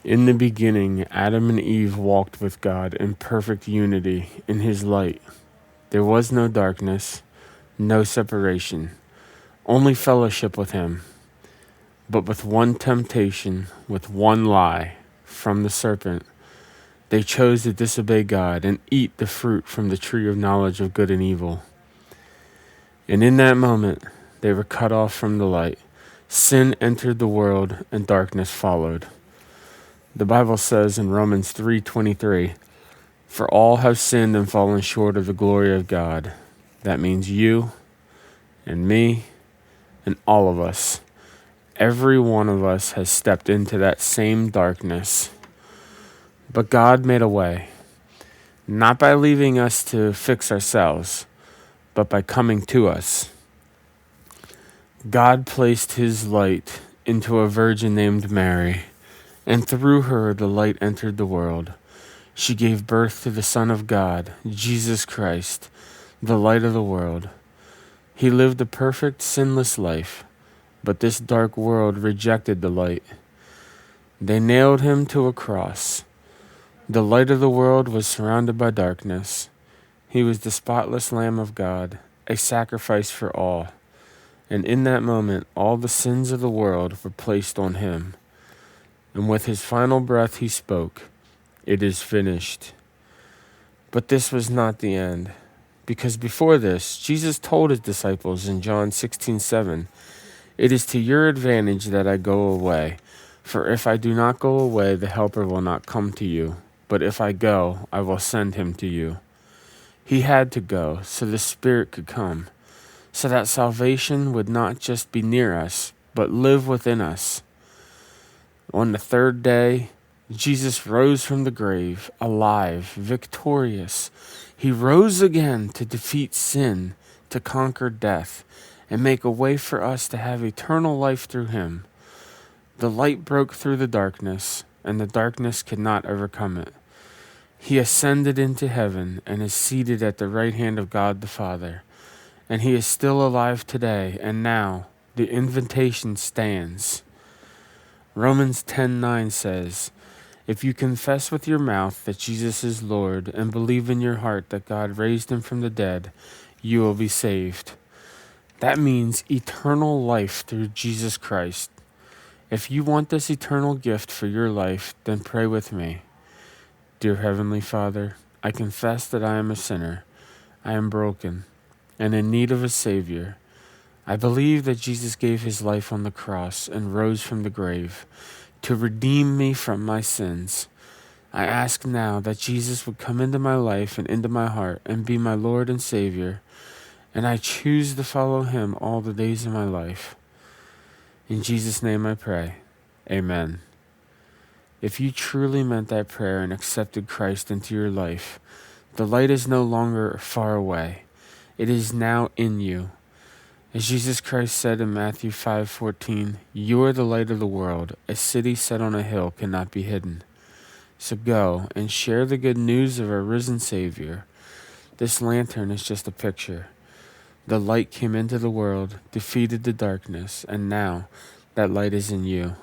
In the beginning, Adam and Eve walked with God in perfect unity in His light. There was no darkness, no separation, only fellowship with Him. But with one temptation, with one lie from the serpent, they chose to disobey God and eat the fruit from the tree of knowledge of good and evil. And in that moment, they were cut off from the light. Sin entered the world and darkness followed. The Bible says in Romans 3:23, "For all have sinned and fallen short of the glory of God." That means you and me and all of us. Every one of us has stepped into that same darkness. But God made a way, not by leaving us to fix ourselves, but by coming to us. God placed His light into a virgin named Mary, and through her the light entered the world. She gave birth to the Son of God, Jesus Christ, the light of the world. He lived a perfect, sinless life, but this dark world rejected the light. They nailed Him to a cross. The light of the world was surrounded by darkness. He was the spotless Lamb of God, a sacrifice for all. And in that moment, all the sins of the world were placed on Him. And with His final breath, He spoke, "It is finished." But this was not the end. Because before this, Jesus told His disciples in John 16:7, "It is to your advantage that I go away. For if I do not go away, the Helper will not come to you. But if I go, I will send Him to you." He had to go so the Spirit could come, so that salvation would not just be near us, but live within us. On the third day, Jesus rose from the grave, alive, victorious. He rose again to defeat sin, to conquer death, and make a way for us to have eternal life through Him. The light broke through the darkness, and the darkness could not overcome it. He ascended into heaven and is seated at the right hand of God the Father. And He is still alive today, and now the invitation stands. Romans 10:9 says, "If you confess with your mouth that Jesus is Lord and believe in your heart that God raised Him from the dead, you will be saved." That means eternal life through Jesus Christ. If you want this eternal gift for your life, then pray with me. Dear Heavenly Father, I confess that I am a sinner. I am broken and in need of a Savior. I believe that Jesus gave His life on the cross and rose from the grave to redeem me from my sins. I ask now that Jesus would come into my life and into my heart and be my Lord and Savior, and I choose to follow Him all the days of my life. In Jesus' name I pray. Amen. If you truly meant that prayer and accepted Christ into your life, the light is no longer far away. It is now in you. As Jesus Christ said in Matthew 5:14, "You are the light of the world. A city set on a hill cannot be hidden." So go and share the good news of our risen Savior. This lantern is just a picture. The light came into the world, defeated the darkness, and now that light is in you.